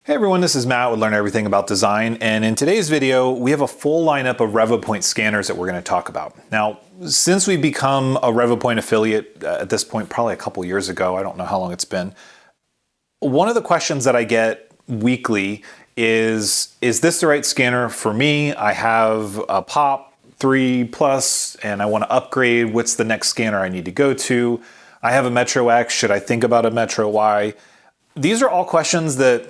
Hey everyone, this is Matt with Learn Everything About Design, and in today's video we have a full lineup of Revopoint scanners that we're going to talk about. Now, since we've become a Revopoint affiliate at this point, probably a couple years ago, I don't know how long it's been, one of the questions that I get weekly is this the right scanner for me? I have a Pop 3 Plus and I want to upgrade. What's the next scanner I need to go to? I have a Metro X, should I think about a Metro Y? These are all questions that,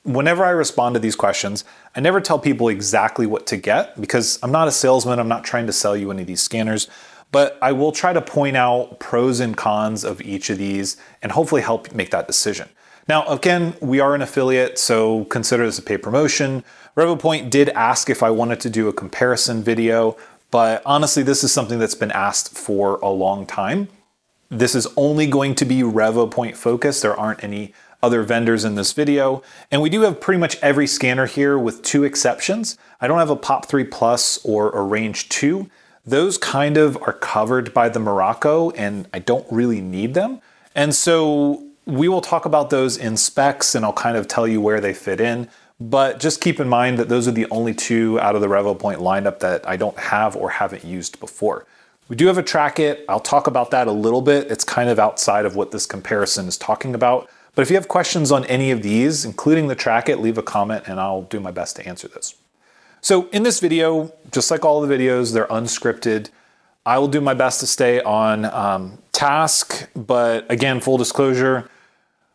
whenever I respond to these questions, I never tell people exactly what to get because I'm not a salesman, I'm not trying to sell you any of these scanners, but I will try to point out pros and cons of each of these and hopefully help make that decision. Now, again, we are an affiliate, so consider this a paid promotion. Revopoint did ask if I wanted to do a comparison video, but honestly, this is something that's been asked for a long time. This is only going to be Revopoint focused. There aren't any other vendors in this video. And we do have pretty much every scanner here with two exceptions. I don't have a Pop 3 Plus or a Range 2. Those kind of are covered by the Miraco and I don't really need them. And so we will talk about those in specs and I'll kind of tell you where they fit in. But just keep in mind that those are the only two out of the Revopoint lineup that I don't have or haven't used before. We do have a Trackit. I'll talk about that a little bit. It's kind of outside of what this comparison is talking about. But if you have questions on any of these, including the Trackit, leave a comment and I'll do my best to answer those. So in this video, just like all the videos, they're unscripted. I will do my best to stay on task, but again, full disclosure,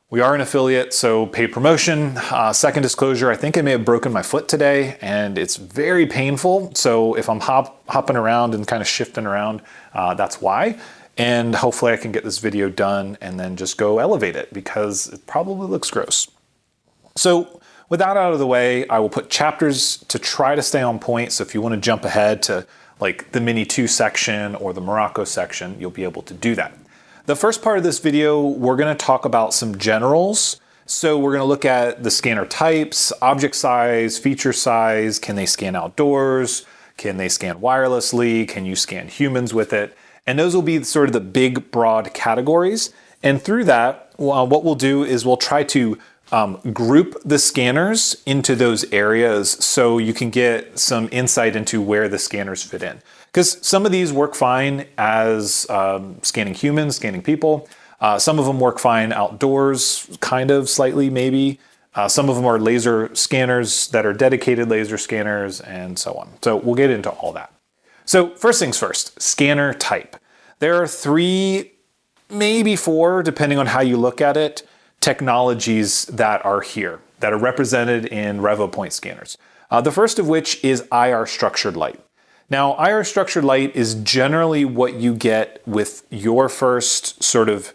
we are an affiliate, so paid promotion. Second disclosure, I think I may have broken my foot today and it's very painful. So if I'm hopping around and kind of shifting around, that's why. And hopefully I can get this video done and then just go elevate it because it probably looks gross. So with that out of the way, I will put chapters to try to stay on point. So if you want to jump ahead to like the Mini 2 section or the Miraco section, you'll be able to do that. The first part of this video, we're going to talk about some generals. So we're going to look at the scanner types, object size, feature size, can they scan outdoors, can they scan wirelessly, can you scan humans with it? And those will be sort of the big broad categories. And through that, what we'll do is we'll try to group the scanners into those areas so you can get some insight into where the scanners fit in. Because some of these work fine as scanning humans, scanning people. Some of them work fine outdoors, kind of slightly maybe. Some of them are laser scanners that are dedicated laser scanners and so on. So we'll get into all that. So first things first, scanner type. There are three, maybe four, depending on how you look at it, technologies that are here, that are represented in Revopoint scanners. The first of which is IR structured light. Now, IR structured light is generally what you get with your first sort of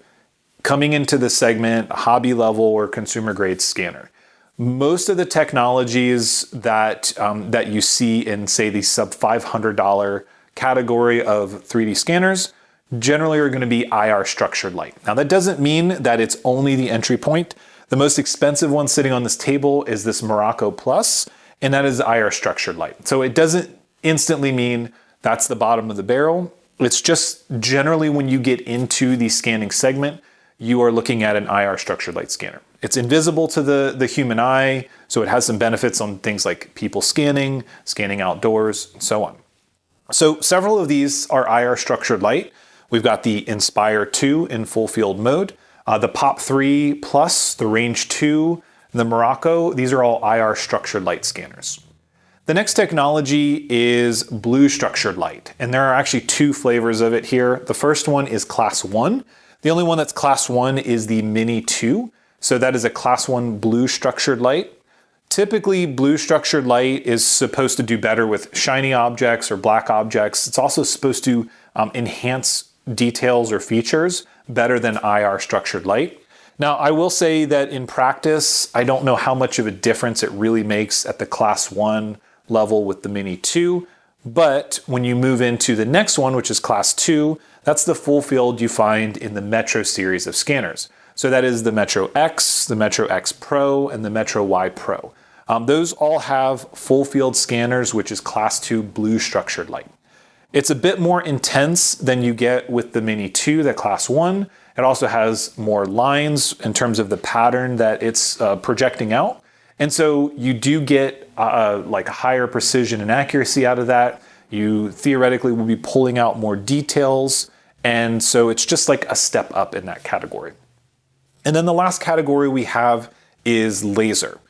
coming into the segment, hobby level or consumer grade scanner. Most of the technologies that you see in, say, the sub $500 category of 3D scanners generally are going to be IR structured light. Now, that doesn't mean that it's only the entry point. The most expensive one sitting on this table is this Miraco Plus, and that is IR structured light. So it doesn't instantly mean that's the bottom of the barrel. It's just generally when you get into the scanning segment, you are looking at an IR structured light scanner. It's invisible to the human eye, so it has some benefits on things like people scanning, scanning outdoors, and so on. So several of these are IR structured light. We've got the Inspire 2 in full field mode, the Pop 3 Plus, the Range 2, the Miraco. These are all IR structured light scanners. The next technology is blue structured light, and there are actually two flavors of it here. The first one is Class 1. The only one that's Class 1 is the Mini 2, so that is a Class 1 blue structured light. Typically, blue structured light is supposed to do better with shiny objects or black objects. It's also supposed to enhance details or features better than IR structured light. Now, I will say that in practice, I don't know how much of a difference it really makes at the Class 1 level with the Mini 2, but when you move into the next one, which is Class 2, that's the full field you find in the Metro series of scanners. So that is the Metro X, the Metro X Pro, and the Metro Y Pro. Those all have full field scanners, which is Class 2 blue structured light. It's a bit more intense than you get with the Mini 2, the Class 1. It also has more lines in terms of the pattern that it's projecting out. And so you do get like a higher precision and accuracy out of that. You theoretically will be pulling out more details. And so it's just like a step up in that category. And then the last category we have is laser.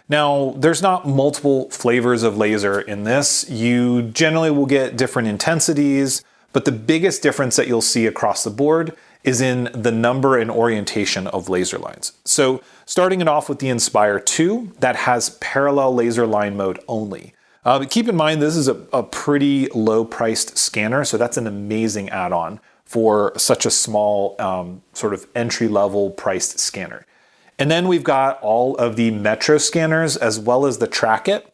Now, there's not multiple flavors of laser in this. You generally will get different intensities, but the biggest difference that you'll see across the board is in the number and orientation of laser lines. So starting it off with the Inspire 2, that has parallel laser line mode only. But keep in mind, this is a pretty low priced scanner, so that's an amazing add-on for such a small sort of entry-level priced scanner. And then we've got all of the Metro scanners as well as the Trackit.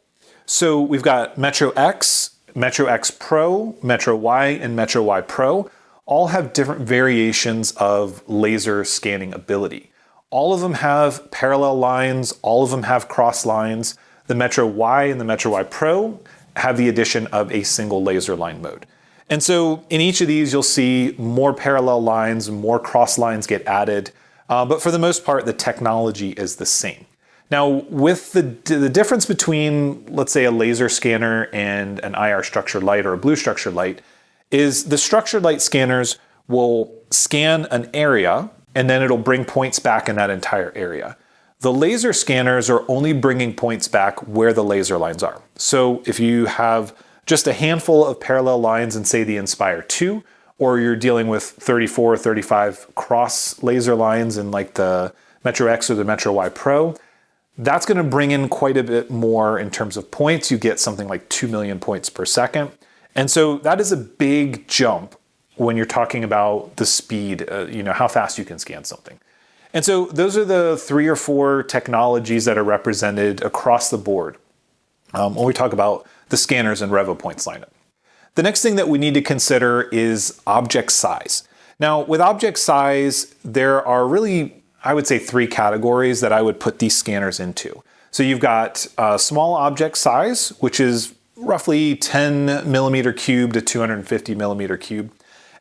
So we've got Metro X, Metro X Pro, Metro Y, and Metro Y Pro. All have different variations of laser scanning ability. All of them have parallel lines, all of them have cross lines. The Metro Y and the Metro Y Pro have the addition of a single laser line mode. And so in each of these, you'll see more parallel lines, more cross lines get added. But for the most part, the technology is the same. Now, with the difference between, let's say, a laser scanner and an IR structured light or a blue structured light is the structured light scanners will scan an area and then it'll bring points back in that entire area. The laser scanners are only bringing points back where the laser lines are. So if you have just a handful of parallel lines in, say, the Inspire 2, or you're dealing with 34 or 35 cross laser lines in like the Metro X or the Metro Y Pro, that's going to bring in quite a bit more in terms of points. You get something like 2 million points per second. And so that is a big jump when you're talking about the speed, how fast you can scan something. And so those are the 3 or 4 technologies that are represented across the board when we talk about the scanners and Revopoint's lineup. The next thing that we need to consider is object size. Now, with object size, there are really, I would say, 3 categories that I would put these scanners into. So you've got small object size, which is roughly 10 millimeter cube to 250 millimeter cube.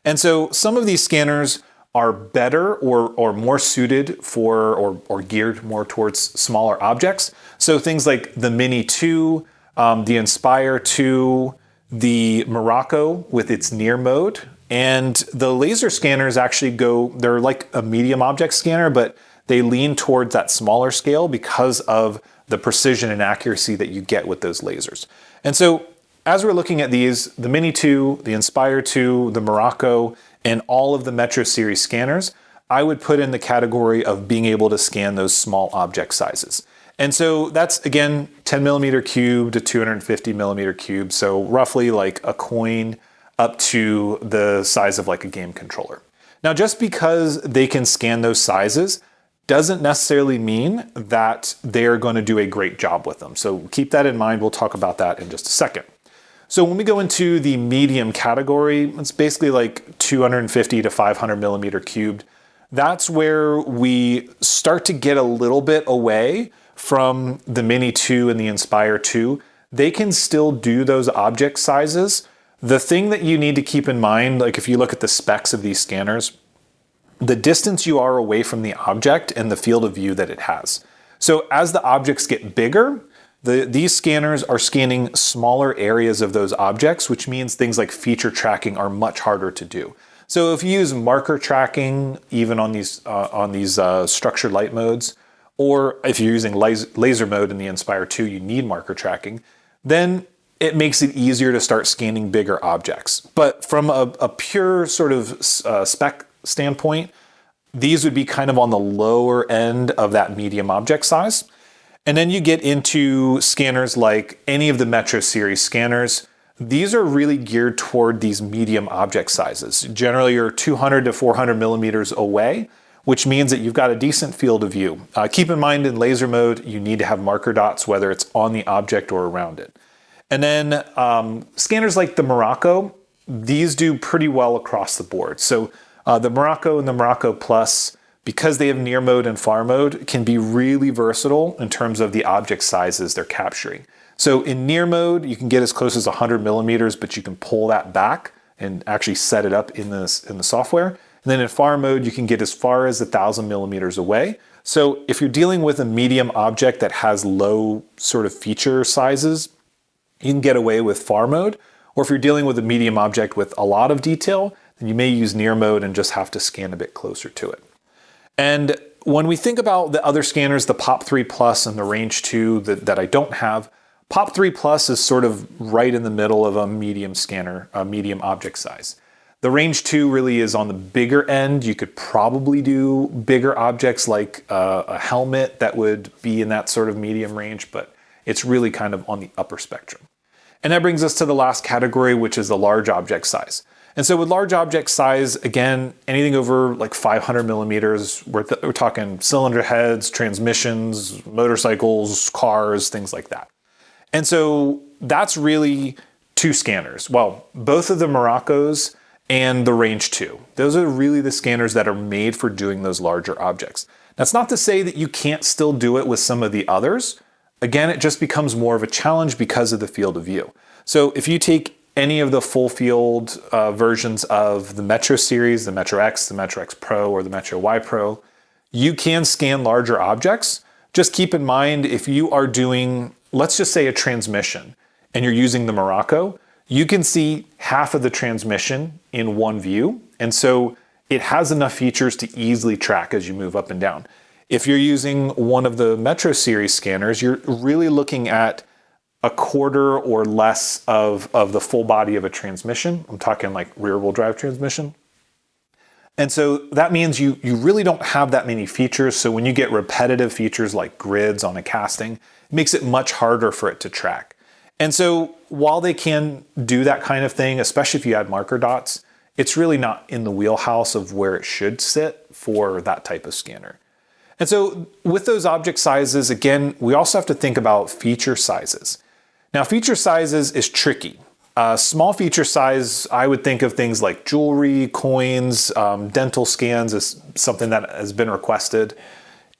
And so some of these scanners are better or more suited for or geared more towards smaller objects. So things like the Mini 2, the Inspire 2, the Miraco with its near mode, and the laser scanners actually they're like a medium object scanner, but they lean towards that smaller scale because of the precision and accuracy that you get with those lasers. And so as we're looking at these, the Mini 2, the Inspire 2, the Miraco, and all of the Metro series scanners, I would put in the category of being able to scan those small object sizes. And so that's, again, 10 millimeter cube to 250 millimeter cube. So roughly like a coin up to the size of like a game controller. Now, just because they can scan those sizes doesn't necessarily mean that they're going to do a great job with them. So keep that in mind. We'll talk about that in just a second. So when we go into the medium category, it's basically like 250 to 500 millimeter cubed. That's where we start to get a little bit away from the Mini 2 and the Inspire 2. They can still do those object sizes. The thing that you need to keep in mind, like if you look at the specs of these scanners, the distance you are away from the object and the field of view that it has. So as the objects get bigger, these scanners are scanning smaller areas of those objects, which means things like feature tracking are much harder to do. So if you use marker tracking, even on these structured light modes, or if you're using laser mode in the Inspire 2, you need marker tracking, then it makes it easier to start scanning bigger objects. But from a pure sort of spec standpoint, these would be kind of on the lower end of that medium object size. And then you get into scanners like any of the Metro series scanners. These are really geared toward these medium object sizes. Generally, you're 200 to 400 millimeters away, which means that you've got a decent field of view. Keep in mind in laser mode, you need to have marker dots, whether it's on the object or around it. And then scanners like the Miraco, these do pretty well across the board. So the Miraco and the Miraco Plus, because they have near mode and far mode, can be really versatile in terms of the object sizes they're capturing. So in near mode, you can get as close as 100 millimeters, but you can pull that back and actually set it up in the software. And then in far mode, you can get as far as 1,000 millimeters away. So if you're dealing with a medium object that has low sort of feature sizes, you can get away with far mode. Or if you're dealing with a medium object with a lot of detail, then you may use near mode and just have to scan a bit closer to it. And when we think about the other scanners, the Pop 3 Plus and the Range 2 that I don't have, Pop 3 Plus is sort of right in the middle of a medium scanner, a medium object size. The Range 2 really is on the bigger end. You could probably do bigger objects like a helmet that would be in that sort of medium range, but it's really kind of on the upper spectrum. And that brings us to the last category, which is the large object size. And so with large object size, again, anything over like 500 millimeters, we're talking cylinder heads, transmissions, motorcycles, cars, things like that. And so that's really two scanners. Well, both of the Miracos and the Range 2. Those are really the scanners that are made for doing those larger objects. That's not to say that you can't still do it with some of the others. Again, it just becomes more of a challenge because of the field of view. So if you take any of the full field versions of the Metro series, the Metro X, the Metro X Pro, or the Metro Y Pro, you can scan larger objects. Just keep in mind, if you are doing, let's just say a transmission, and you're using the Miraco, you can see half of the transmission in one view. And so it has enough features to easily track as you move up and down. If you're using one of the Metro series scanners, you're really looking at a quarter or less of the full body of a transmission. I'm talking like rear wheel drive transmission. And so that means you really don't have that many features. So when you get repetitive features like grids on a casting, it makes it much harder for it to track. And so while they can do that kind of thing, especially if you add marker dots, it's really not in the wheelhouse of where it should sit for that type of scanner. And so with those object sizes, again, we also have to think about feature sizes. Now, feature sizes is tricky. Small feature size, I would think of things like jewelry, coins, dental scans is something that has been requested.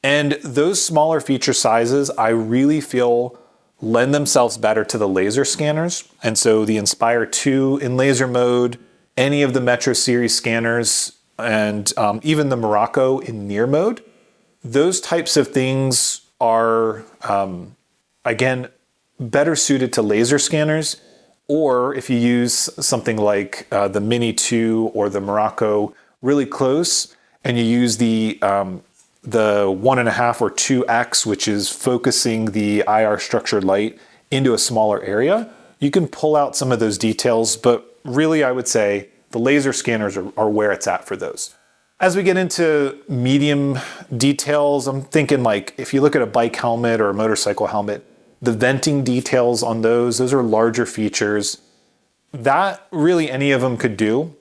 And those smaller feature sizes, I really feel lend themselves better to the laser scanners. And so the Inspire 2 in laser mode, any of the Metro series scanners, and even the Miraco in near mode, those types of things are, again, better suited to laser scanners. Or if you use something like the Mini 2 or the Miraco really close, and you use the 1.5 or 2x, which is focusing the IR structured light into a smaller area, you can pull out some of those details. But really, I would say the laser scanners are where it's at for those. As we get into medium details, I'm thinking like if you look at a bike helmet or a motorcycle helmet, the venting details on those are larger features. That really any of them could do.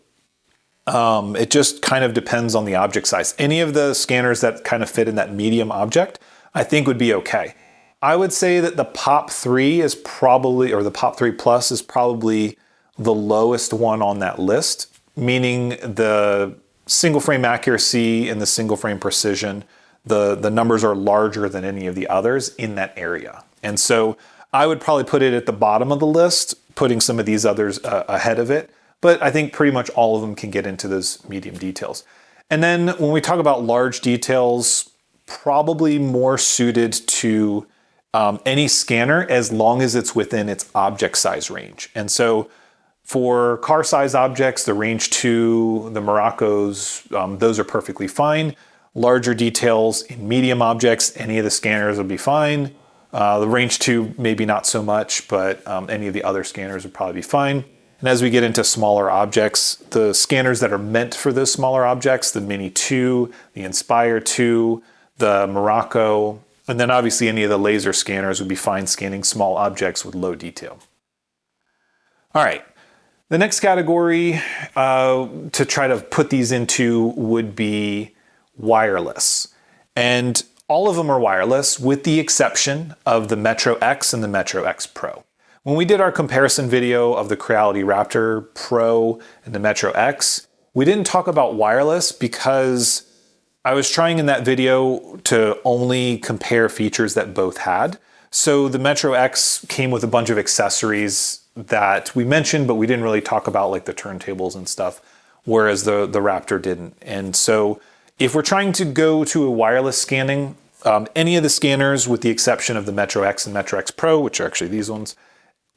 It just kind of depends on the object size. Any of the scanners that kind of fit in that medium object, I think would be okay. I would say that the Pop 3 is probably, or the Pop 3 Plus is probably the lowest one on that list, meaning the single frame accuracy and the single frame precision, the numbers are larger than any of the others in that area. And so I would probably put it at the bottom of the list, putting some of these others ahead of it. But I think pretty much all of them can get into those medium details. And then when we talk about large details, probably more suited to any scanner as long as it's within its object size range. And so for car size objects, the Range 2, the Miracos, those are perfectly fine. Larger details in medium objects, any of the scanners will be fine. The Range 2, maybe not so much, but any of the other scanners would probably be fine. And as we get into smaller objects, the scanners that are meant for those smaller objects, the Mini 2, the Inspire 2, the Miraco, and then obviously any of the laser scanners would be fine scanning small objects with low detail. All right, the next category to try to put these into would be wireless. And all of them are wireless with the exception of the Metro X and the Metro X Pro. When we did our comparison video of the Creality Raptor Pro and the Metro X, we didn't talk about wireless because I was trying in that video to only compare features that both had. So the Metro X came with a bunch of accessories that we mentioned, but we didn't really talk about, like the turntables and stuff, whereas the Raptor didn't. And so if we're trying to go to a wireless scanning, any of the scanners with the exception of the Metro X and Metro X Pro, which are actually these ones,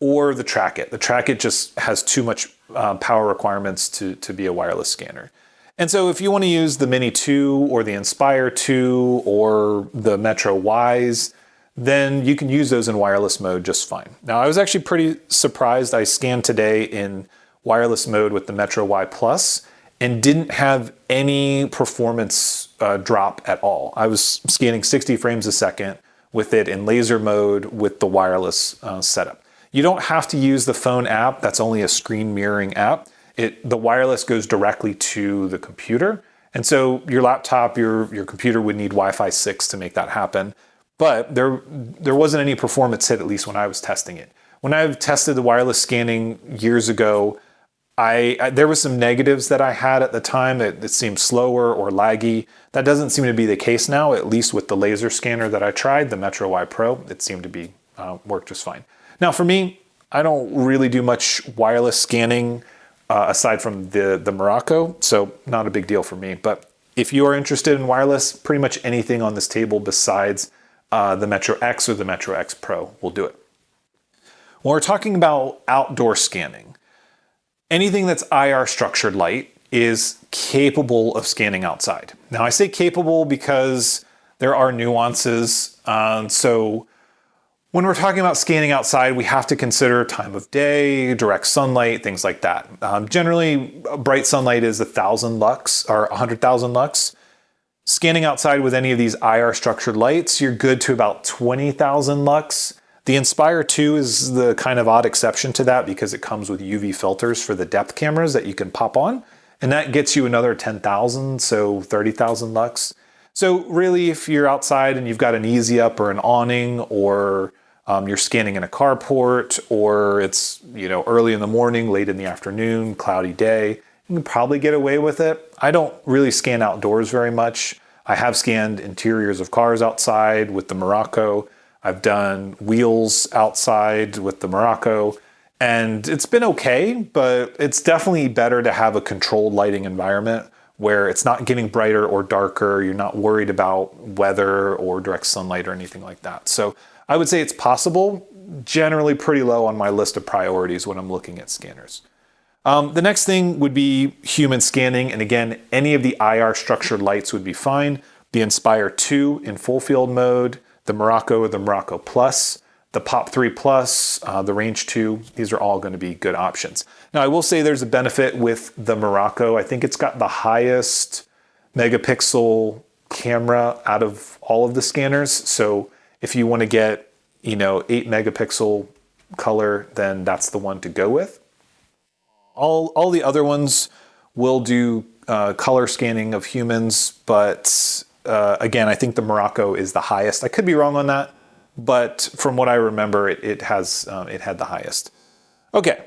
or the Trackit. The Trackit just has too much power requirements to be a wireless scanner. And so if you want to use the Mini 2 or the Inspire 2 or the Metro Ys, then you can use those in wireless mode just fine. Now, I was actually pretty surprised. I scanned today in wireless mode with the Metro Y Plus and didn't have any performance drop at all. I was scanning 60 frames a second with it in laser mode with the wireless setup. You don't have to use the phone app. That's only a screen mirroring app. The wireless goes directly to the computer. And so your laptop, your computer would need Wi-Fi 6 to make that happen. But there wasn't any performance hit, at least when I was testing it. When I've tested the wireless scanning years ago, there was some negatives that I had at the time. It seemed slower or laggy. That doesn't seem to be the case now, at least with the laser scanner that I tried, the Metro Y Pro. It seemed to be work just fine. Now for me, I don't really do much wireless scanning aside from the Miraco, so not a big deal for me. But if you are interested in wireless, pretty much anything on this table besides the Metro X or the Metro X Pro will do it. When we're talking about outdoor scanning, anything that's IR structured light is capable of scanning outside. Now I say capable because there are nuances. So when we're talking about scanning outside, we have to consider time of day, direct sunlight, things like that. Generally, bright sunlight is 1,000 lux or 100,000 lux. Scanning outside with any of these IR structured lights, you're good to about 20,000 lux. The Inspire 2 is the kind of odd exception to that because it comes with UV filters for the depth cameras that you can pop on, and that gets you another 10,000, so 30,000 lux. So really, if you're outside and you've got an easy up or an awning, or you're scanning in a carport, or it's early in the morning, late in the afternoon, cloudy day, you can probably get away with it. I don't really scan outdoors very much. I have scanned interiors of cars outside with the Miraco. I've done wheels outside with the Miraco, and it's been okay, but it's definitely better to have a controlled lighting environment where it's not getting brighter or darker. You're not worried about weather or direct sunlight or anything like that. So I would say it's possible, generally pretty low on my list of priorities when I'm looking at scanners. The next thing would be human scanning. And again, any of the IR structured lights would be fine. The Inspire 2 in full field mode, the Miraco or the Miraco Plus, the Pop 3 Plus, the Range 2, these are all going to be good options. Now, I will say there's a benefit with the Miraco. I think it's got the highest megapixel camera out of all of the scanners. So if you want to get, 8 megapixel color, then that's the one to go with. All the other ones will do color scanning of humans, but again, I think the Miraco is the highest. I could be wrong on that, but from what I remember, it had the highest. Okay,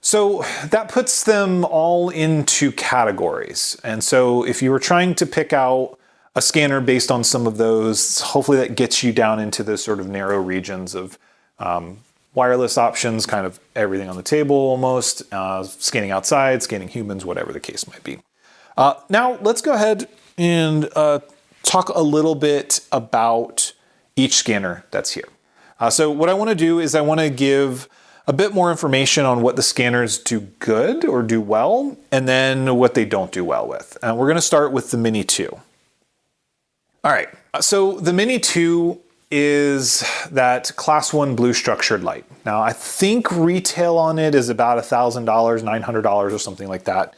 so that puts them all into categories. And so if you were trying to pick out a scanner based on some of those, hopefully that gets you down into the sort of narrow regions of wireless options, kind of everything on the table almost, scanning outside, scanning humans, whatever the case might be. Now let's go ahead and talk a little bit about each scanner that's here. So what I want to do is I want to give a bit more information on what the scanners do good or do well, and then what they don't do well with. And we're going to start with the Mini 2. All right, so the Mini 2 is that class 1 blue structured light. Now I think retail on it is about $1,000, $900 or something like that.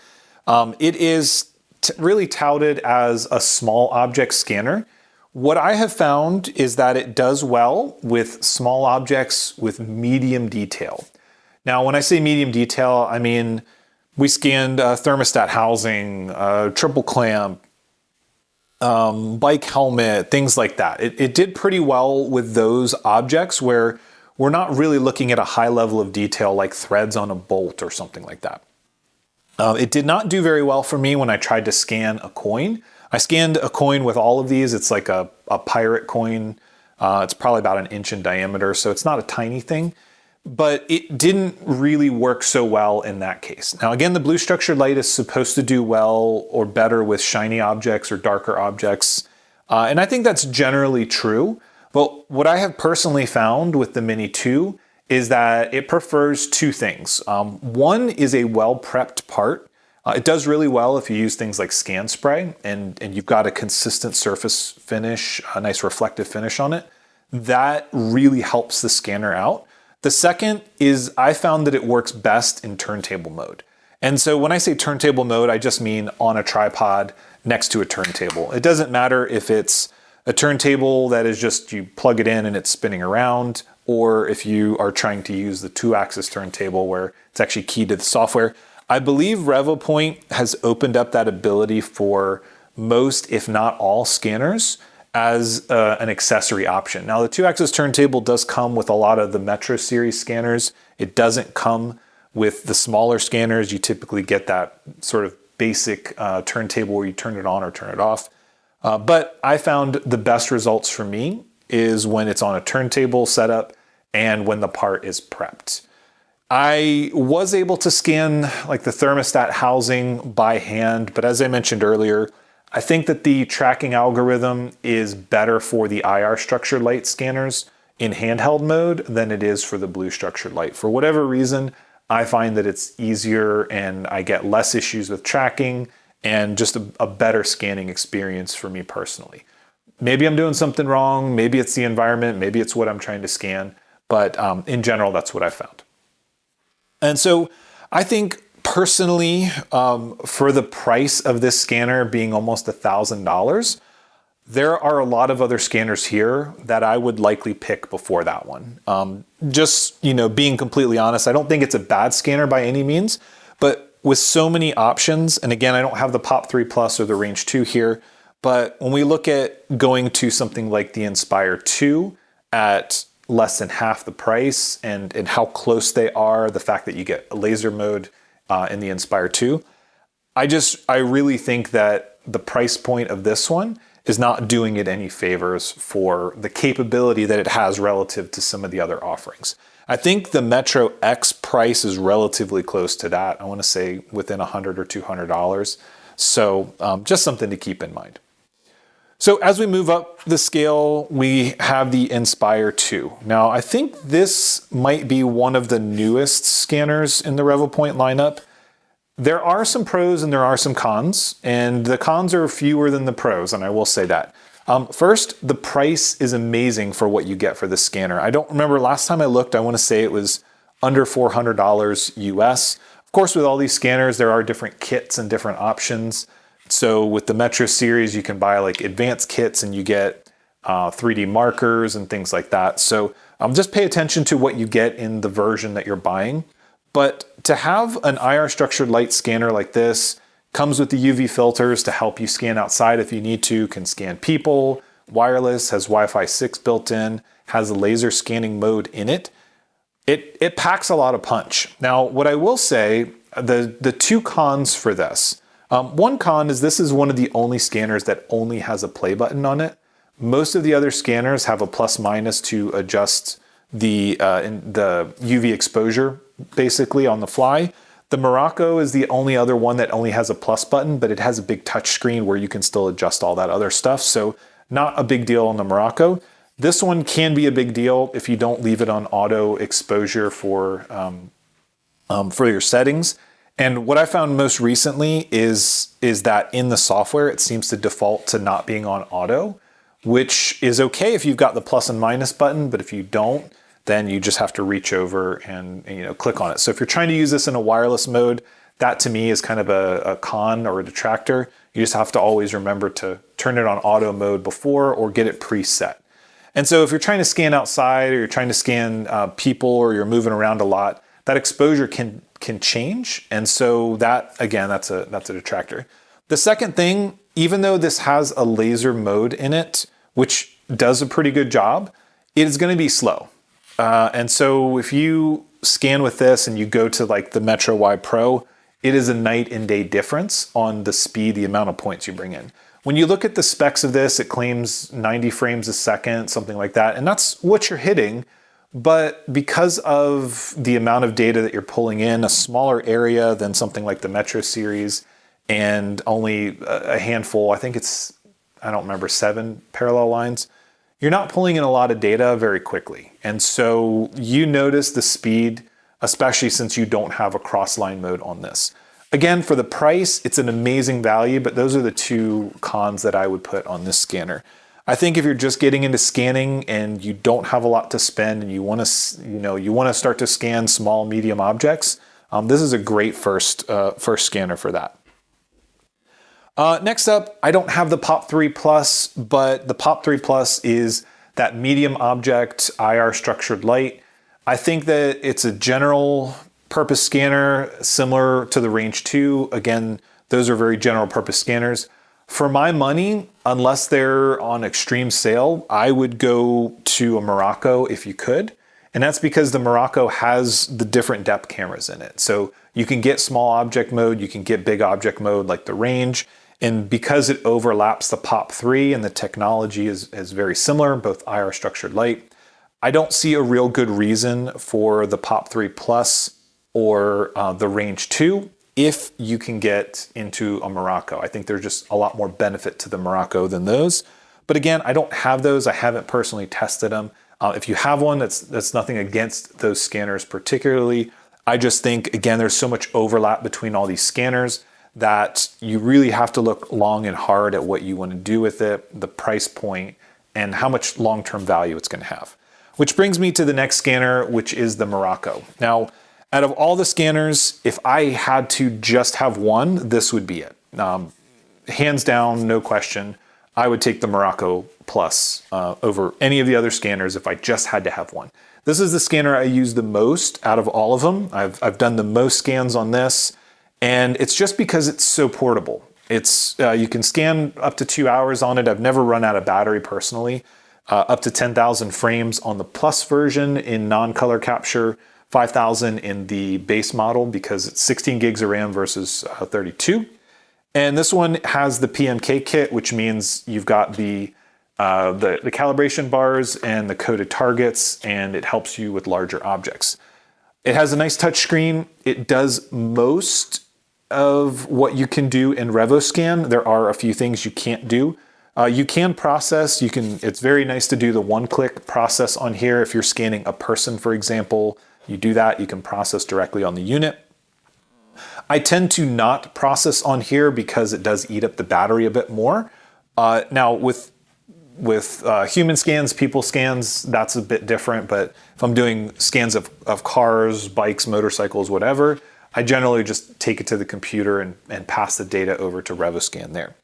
It is really touted as a small object scanner. What I have found is that it does well with small objects with medium detail. Now when I say medium detail, I mean we scanned thermostat housing, triple clamp, bike helmet, things like that. It did pretty well with those objects where we're not really looking at a high level of detail like threads on a bolt or something like that. It did not do very well for me when I tried to scan a coin. I scanned a coin with all of these. It's like a pirate coin. It's probably about 1 inch in diameter, so it's not a tiny thing. but it didn't really work so well in that case. Now, again, the blue structured light is supposed to do well or better with shiny objects or darker objects. And I think that's generally true. But what I have personally found with the Mini 2 is that it prefers two things. One is a well-prepped part. It does really well if you use things like scan spray and you've got a consistent surface finish, a nice reflective finish on it. That really helps the scanner out. The second is I found that it works best in turntable mode. And so when I say turntable mode, I just mean on a tripod next to a turntable. It doesn't matter if it's a turntable that is just you plug it in and it's spinning around, or if you are trying to use the 2-axis turntable where it's actually keyed to the software. I believe Revopoint has opened up that ability for most, if not all, scanners as an accessory option. Now, the 2-axis turntable does come with a lot of the Metro series scanners. It doesn't come with the smaller scanners. You typically get that sort of basic turntable where you turn it on or turn it off. But I found the best results for me is when it's on a turntable setup and when the part is prepped. I was able to scan like the thermostat housing by hand, but as I mentioned earlier, I think that the tracking algorithm is better for the IR structured light scanners in handheld mode than it is for the blue structured light. For whatever reason, I find that it's easier and I get less issues with tracking and just a better scanning experience for me personally. Maybe I'm doing something wrong, maybe it's the environment, maybe it's what I'm trying to scan, but in general, that's what I found. And so I think personally, for the price of this scanner being almost $1,000, there are a lot of other scanners here that I would likely pick before that one. Just, being completely honest, I don't think it's a bad scanner by any means, but with so many options, and again, I don't have the Pop 3 Plus or the Range 2 here, but when we look at going to something like the Inspire 2 at less than half the price and how close they are, the fact that you get a laser mode in the Inspire 2, I really think that the price point of this one is not doing it any favors for the capability that it has relative to some of the other offerings. I think the Metro X price is relatively close to that. I want to say within $100 or $200. So just something to keep in mind. So as we move up the scale, we have the Inspire 2. Now, I think this might be one of the newest scanners in the Revopoint lineup. There are some pros and there are some cons, and the cons are fewer than the pros, and I will say that. First, the price is amazing for what you get for this scanner. I don't remember last time I looked, I want to say it was under $400 US. Of course, with all these scanners, there are different kits and different options. So with the Metro series, you can buy like advanced kits and you get 3D markers and things like that. So just pay attention to what you get in the version that you're buying. But to have an IR structured light scanner like this, comes with the UV filters to help you scan outside if you need to, can scan people, wireless, has Wi-Fi 6 built in, has a laser scanning mode in it. It packs a lot of punch. Now, what I will say, the two cons for this. One con is this is one of the only scanners that only has a play button on it. Most of the other scanners have a plus minus to adjust the UV exposure basically on the fly. The Miraco is the only other one that only has a plus button, but it has a big touch screen where you can still adjust all that other stuff. So not a big deal on the Miraco. This one can be a big deal if you don't leave it on auto exposure for your settings. And what I found most recently is that in the software, it seems to default to not being on auto, which is okay if you've got the plus and minus button, but if you don't, then you just have to reach over and click on it. So if you're trying to use this in a wireless mode, that to me is kind of a con or a detractor. You just have to always remember to turn it on auto mode before or get it preset. And so if you're trying to scan outside or you're trying to scan people or you're moving around a lot, that exposure can change. And so that, again, that's a detractor. The second thing, even though this has a laser mode in it, which does a pretty good job, it is going to be slow. And so if you scan with this and you go to like the Metro Y Pro, it is a night and day difference on the speed, the amount of points you bring in. When you look at the specs of this, it claims 90 frames a second, something like that. And that's what you're hitting. But because of the amount of data that you're pulling in, a smaller area than something like the Metro series, and only a handful, I think it's, I don't remember, 7 parallel lines, you're not pulling in a lot of data very quickly. And so you notice the speed, especially since you don't have a cross-line mode on this. Again, for the price, it's an amazing value, but those are the 2 cons that I would put on this scanner. I think if you're just getting into scanning and you don't have a lot to spend and you want to, you want to start to scan small, medium objects, this is a great first scanner for that. Next up, I don't have the Pop 3 Plus, but the Pop 3 Plus is that medium object IR structured light. I think that it's a general purpose scanner similar to the Range 2. Again, those are very general purpose scanners. For my money, unless they're on extreme sale, I would go to a Miraco if you could. And that's because the Miraco has the different depth cameras in it. So you can get small object mode, you can get big object mode like the Range. And because it overlaps the Pop 3 and the technology is very similar, both IR structured light, I don't see a real good reason for the Pop 3 Plus or the Range 2 if you can get into a Miraco. I think there's just a lot more benefit to the Miraco than those. But again, I don't have those. I haven't personally tested them. If you have one, that's nothing against those scanners particularly. I just think, again, there's so much overlap between all these scanners that you really have to look long and hard at what you want to do with it, the price point, and how much long-term value it's going to have. Which brings me to the next scanner, which is the Miraco. Now, out of all the scanners, if I had to just have one, this would be it. Hands down, no question, I would take the Miraco Plus over any of the other scanners if I just had to have one. This is the scanner I use the most out of all of them. I've done the most scans on this, and it's just because it's so portable. It's you can scan up to 2 hours on it. I've never run out of battery personally. Up to 10,000 frames on the Plus version in non-color capture, 5,000 in the base model because it's 16 gigs of RAM versus 32. And this one has the PMK kit, which means you've got the calibration bars and the coded targets, and it helps you with larger objects. It has a nice touch screen. It does most of what you can do in RevoScan. There are a few things you can't do. You can process, it's very nice to do the one-click process on here. If you're scanning a person, for example, you do that, you can process directly on the unit. I tend to not process on here because it does eat up the battery a bit more. Now with human scans, people scans, that's a bit different, but if I'm doing scans of cars, bikes, motorcycles, whatever, I generally just take it to the computer and pass the data over to RevoScan there.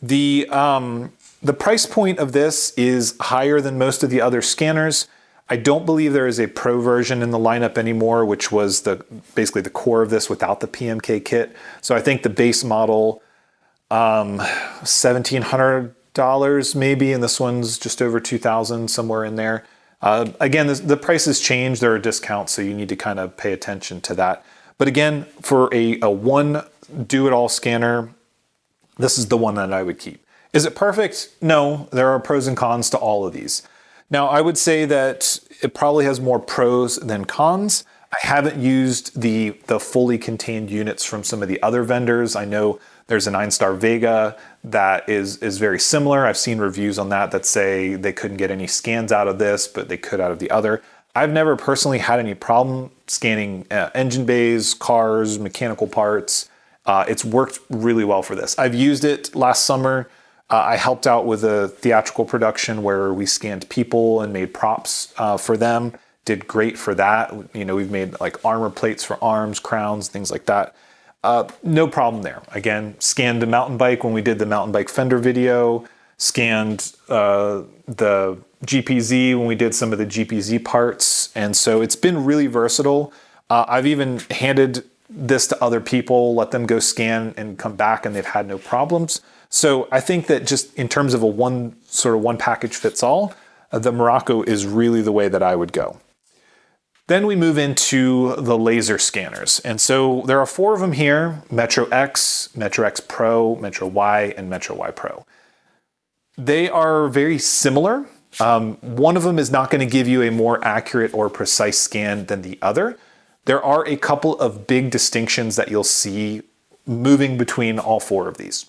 The price point of this is higher than most of the other scanners. I don't believe there is a Pro version in the lineup anymore, which was basically the core of this without the PMK kit. So I think the base model, $1,700 maybe, and this one's just over $2,000, somewhere in there. Again, the prices change. There are discounts, so you need to kind of pay attention to that. But again, for a one do-it-all scanner, this is the one that I would keep. Is it perfect? No, there are pros and cons to all of these. Now, I would say that it probably has more pros than cons. I haven't used the fully contained units from some of the other vendors. I know there's a 9-star Vega that is very similar. I've seen reviews on that say they couldn't get any scans out of this, but they could out of the other. I've never personally had any problem scanning engine bays, cars, mechanical parts. It's worked really well for this. I've used it last summer. I helped out with a theatrical production where we scanned people and made props for them. Did great for that. We've made like armor plates for arms, crowns, things like that. No problem there. Again, scanned a mountain bike when we did the mountain bike fender video, scanned the GPZ when we did some of the GPZ parts. And so it's been really versatile. I've even handed this to other people, let them go scan and come back, and they've had no problems. So I think that just in terms of a one package fits all, the Miraco is really the way that I would go. Then we move into the laser scanners. And so there are 4 of them here: Metro X, Metro X Pro, Metro Y, and Metro Y Pro. They are very similar One of them is not going to give you a more accurate or precise scan than the other. There are a couple of big distinctions that you'll see moving between all four of these.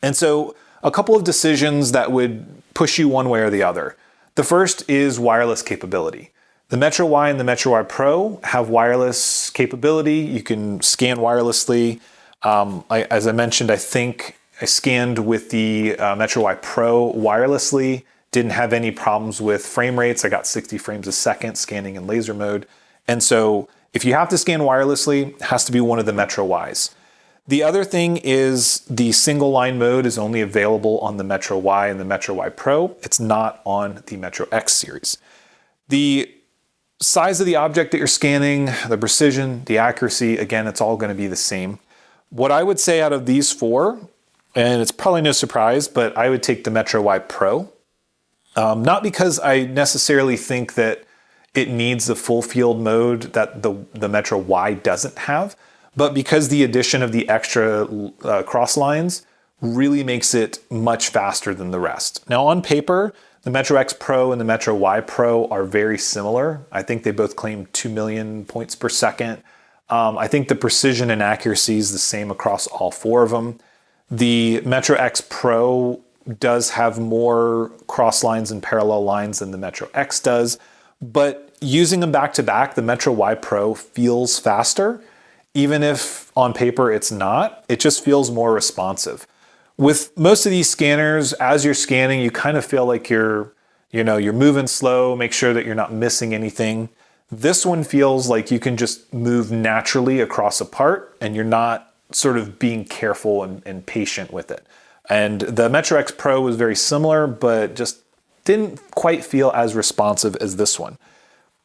And so a couple of decisions that would push you one way or the other. The first is wireless capability. The Metro Y and the Metro Y Pro have wireless capability. You can scan wirelessly. As I mentioned, I think I scanned with the Metro Y Pro wirelessly. Didn't have any problems with frame rates. I got 60 frames a second scanning in laser mode. And so if you have to scan wirelessly, it has to be one of the Metro Ys. The other thing is the single line mode is only available on the Metro Y and the Metro Y Pro. It's not on the Metro X series. The size of the object that you're scanning, the precision, the accuracy, again, it's all going to be the same. What I would say out of these four, and it's probably no surprise, but I would take the Metro Y Pro. Not because I necessarily think that it needs the full field mode that the Metro Y doesn't have, but because the addition of the extra cross lines really makes it much faster than the rest. Now on paper, the Metro X Pro and the Metro Y Pro are very similar. I think they both claim 2 million points per second. I think the precision and accuracy is the same across all four of them. The Metro X Pro does have more cross lines and parallel lines than the Metro X does, but using them back to back, the Metro Y Pro feels faster. Even if on paper it's not, it just feels more responsive. With most of these scanners, as you're scanning, you kind of feel like you're moving slow, make sure that you're not missing anything. This one feels like you can just move naturally across a part and you're not sort of being careful and patient with it. And the Metro X Pro was very similar, but just didn't quite feel as responsive as this one.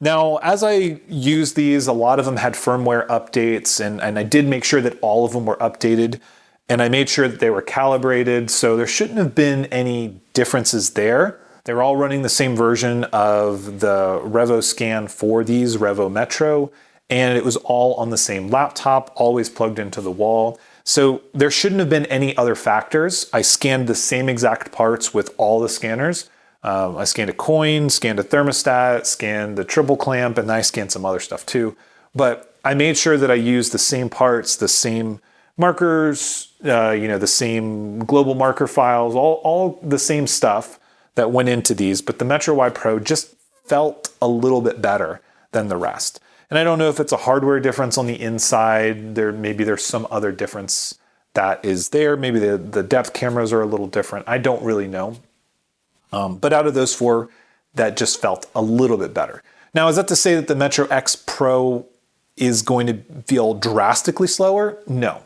Now, as I used these, a lot of them had firmware updates, and I did make sure that all of them were updated, and I made sure that they were calibrated, so there shouldn't have been any differences there. They were all running the same version of the Revo scan for these, Revo Metro, and it was all on the same laptop, always plugged into the wall. So there shouldn't have been any other factors. I scanned the same exact parts with all the scanners. I scanned a coin, scanned a thermostat, scanned the triple clamp, and I scanned some other stuff too. But I made sure that I used the same parts, the same markers, the same global marker files, all the same stuff that went into these. But the Metro Y Pro just felt a little bit better than the rest. And I don't know if it's a hardware difference on the inside. Maybe there's some other difference that is there. Maybe the depth cameras are a little different. I don't really know. But out of those four, that just felt a little bit better. Now, is that to say that the Metro X Pro is going to feel drastically slower? No.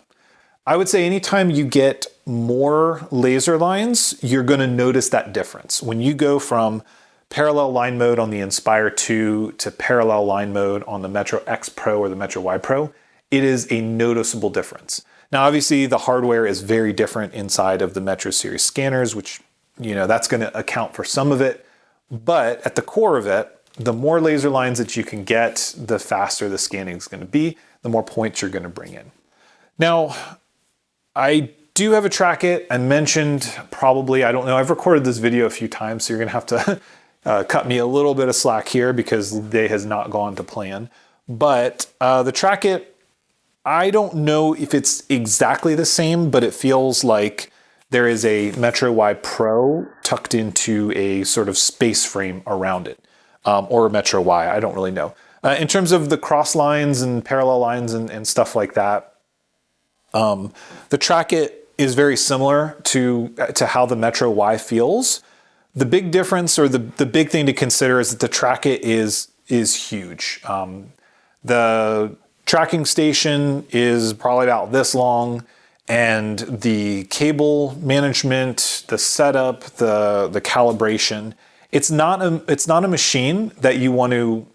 I would say anytime you get more laser lines, you're going to notice that difference. When you go from parallel line mode on the Inspire 2 to parallel line mode on the Metro X Pro or the Metro Y Pro, it is a noticeable difference. Now, obviously, the hardware is very different inside of the Metro series scanners, which that's going to account for some of it. But at the core of it, the more laser lines that you can get, the faster the scanning is going to be, the more points you're going to bring in. Now, I do have a Trackit. I mentioned probably, I don't know, I've recorded this video a few times, so you're going to have to cut me a little bit of slack here because the day has not gone to plan. But the Trackit, I don't know if it's exactly the same, but it feels like there is a Metro Y Pro tucked into a sort of space frame around it, or a Metro Y, I don't really know. In terms of the cross lines and parallel lines and stuff like that, the Trackit is very similar to how the Metro Y feels. The big difference, or the big thing to consider, is that the Trackit is huge. The tracking station is probably about this long, and the cable management, the setup, the calibration, it's not a machine that you want to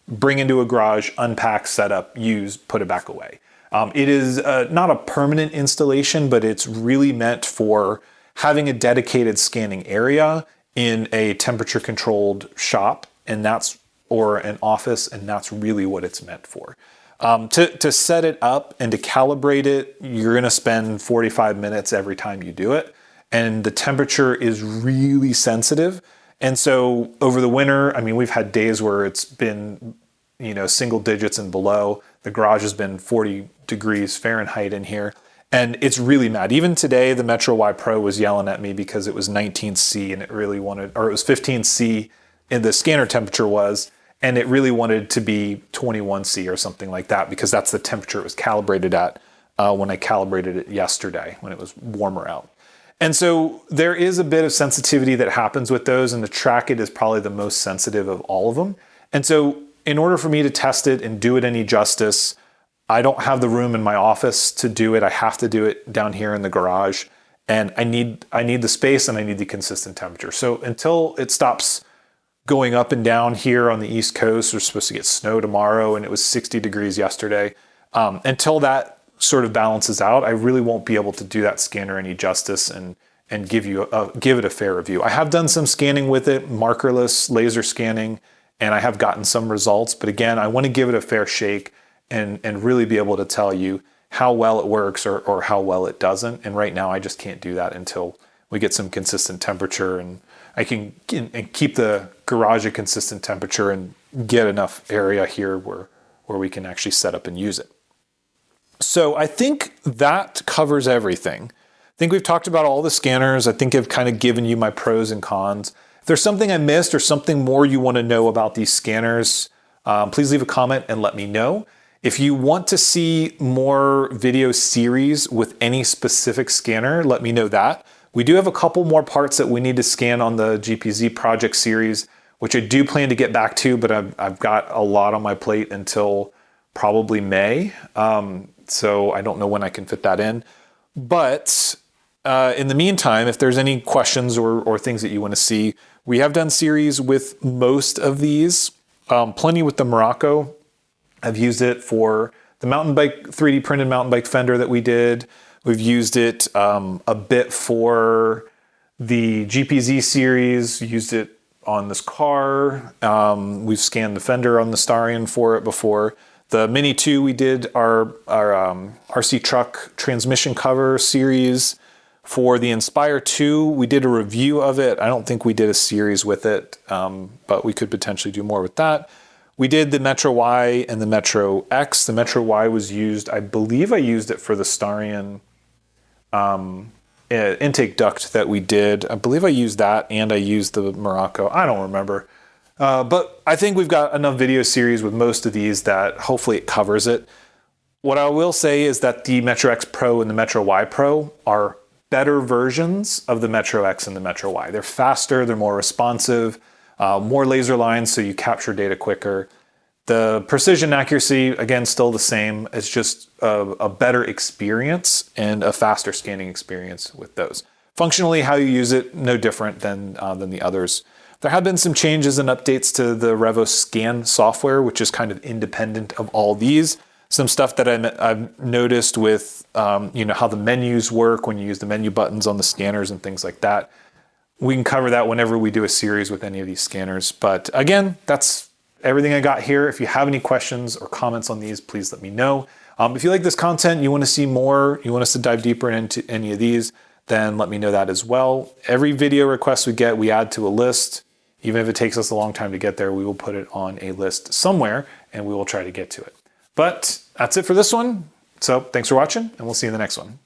bring into a garage, unpack, set up, use, put it back away. It is not a permanent installation, but it's really meant for having a dedicated scanning area in a temperature controlled shop, or an office, and that's really what it's meant for. To set it up and to calibrate it, you're going to spend 45 minutes every time you do it. And the temperature is really sensitive. And so over the winter, I mean, we've had days where it's been, single digits and below. The garage has been 40 degrees Fahrenheit in here. And it's really mad. Even today, the Metro Y Pro was yelling at me because it was 19C and it was 15C and the scanner temperature was, and it really wanted to be 21C or something like that because that's the temperature it was calibrated at when I calibrated it yesterday when it was warmer out. And so there is a bit of sensitivity that happens with those, and the Trackit is probably the most sensitive of all of them. And so in order for me to test it and do it any justice, I don't have the room in my office to do it. I have to do it down here in the garage, and I need the space and I need the consistent temperature. So until it stops going up and down here on the East Coast, we're supposed to get snow tomorrow and it was 60 degrees yesterday. Until that sort of balances out, I really won't be able to do that scanner any justice and give it a fair review. I have done some scanning with it, markerless laser scanning, and I have gotten some results. But again, I want to give it a fair shake and really be able to tell you how well it works or how well it doesn't. And right now I just can't do that until we get some consistent temperature and I can keep the garage at consistent temperature and get enough area here where we can actually set up and use it. So I think that covers everything. I think we've talked about all the scanners. I think I've kind of given you my pros and cons. If there's something I missed or something more you want to know about these scanners, please leave a comment and let me know. If you want to see more video series with any specific scanner, let me know that. We do have a couple more parts that we need to scan on the GPZ project series, which I do plan to get back to, but I've got a lot on my plate until probably May. So I don't know when I can fit that in. But in the meantime, if there's any questions or things that you want to see, we have done series with most of these, plenty with the Miraco. I've used it for the mountain bike, 3D printed mountain bike fender that we did. We've used it a bit for the GPZ series, used it on this car. We've scanned the fender on the Starion for it before. The Mini 2, we did our RC truck transmission cover series. For the Inspire 2, we did a review of it. I don't think we did a series with it, but we could potentially do more with that. We did the Metro Y and the Metro X. The Metro Y was used, I believe I used it for the Starion intake duct that we did. I believe I used that and I used the Miraco. I don't remember. But I think we've got enough video series with most of these that hopefully it covers it. What I will say is that the Metro X Pro and the Metro Y Pro are better versions of the Metro X and the Metro Y. They're faster, they're more responsive, more laser lines so you capture data quicker. The precision accuracy, again, still the same. It's just a better experience and a faster scanning experience with those. Functionally, how you use it, no different than the others. There have been some changes and updates to the Revo scan software, which is kind of independent of all these. Some stuff that I've noticed with how the menus work when you use the menu buttons on the scanners and things like that. We can cover that whenever we do a series with any of these scanners. But again, that's everything I got here. If you have any questions or comments on these, please let me know. If you like this content, you want to see more, you want us to dive deeper into any of these, then let me know that as well. Every video request we get, we add to a list. Even if it takes us a long time to get there, we will put it on a list somewhere and we will try to get to it. But that's it for this one. So thanks for watching and we'll see you in the next one.